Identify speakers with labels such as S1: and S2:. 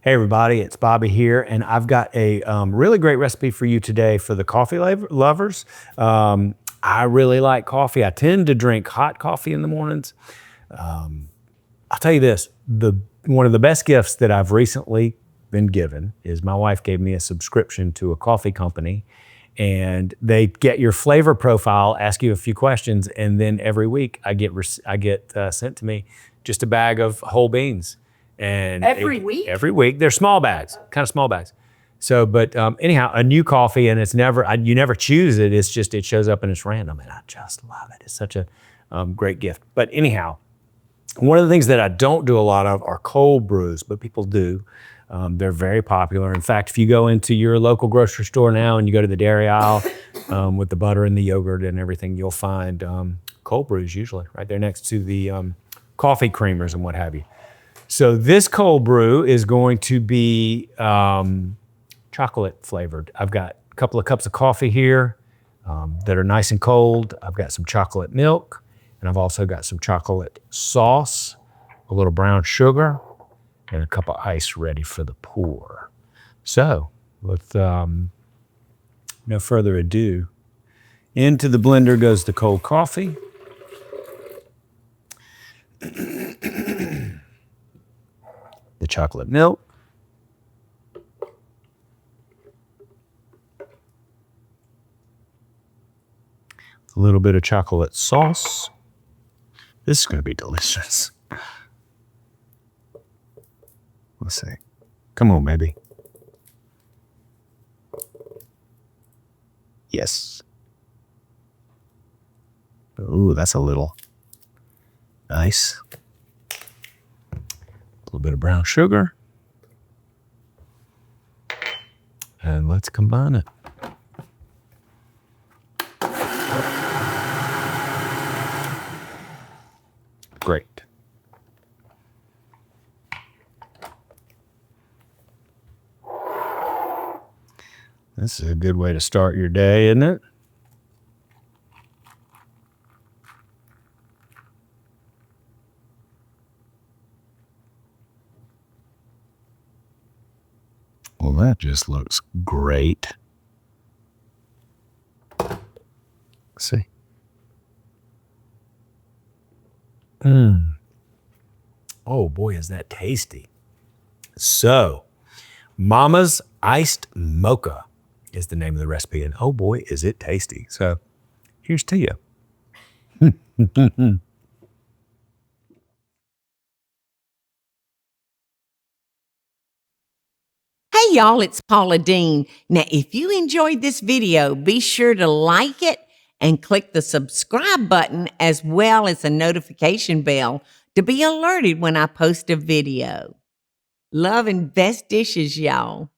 S1: Hey everybody, it's Bobby here, and I've got a really great recipe for you today for the coffee lovers. I really like coffee. I tend to drink hot coffee in the mornings. I'll tell you this, one of the best gifts that I've recently been given is my wife gave me a subscription to a coffee company, and they get your flavor profile, ask you a few questions, and then every week I get sent to me just a bag of whole beans. And
S2: every week?
S1: Every week. They're small bags, kind of small bags. So, but anyhow, a new coffee, and it's never, you never choose it. It's just, it shows up and it's random, and I just love it. It's such a great gift. But anyhow, one of the things that I don't do a lot of are cold brews, but people do. They're very popular. In fact, if you go into your local grocery store now and you go to the dairy aisle with the butter and the yogurt and everything, you'll find cold brews usually right there next to the coffee creamers and what have you. So this cold brew is going to be chocolate flavored. I've got a couple of cups of coffee here that are nice and cold. I've got some chocolate milk, and I've also got some chocolate sauce, a little brown sugar, and a cup of ice ready for the pour. So with no further ado, into the blender goes the cold coffee. The chocolate milk, a little bit of chocolate sauce. This is going to be delicious. Let's see. Come on, baby. Yes. Ooh, that's a little nice. A little bit of brown sugar. And let's combine it. Great. This is a good way to start your day, isn't it? Well, that just looks great. Let's see. Oh boy, is that tasty. So, Mama's Iced Mocha is the name of the recipe, and oh boy, is it tasty. So, here's to you.
S2: Hey y'all, it's Paula Deen. Now, if you enjoyed this video, be sure to like it and click the subscribe button as well as the notification bell to be alerted when I post a video. Love and best dishes, y'all.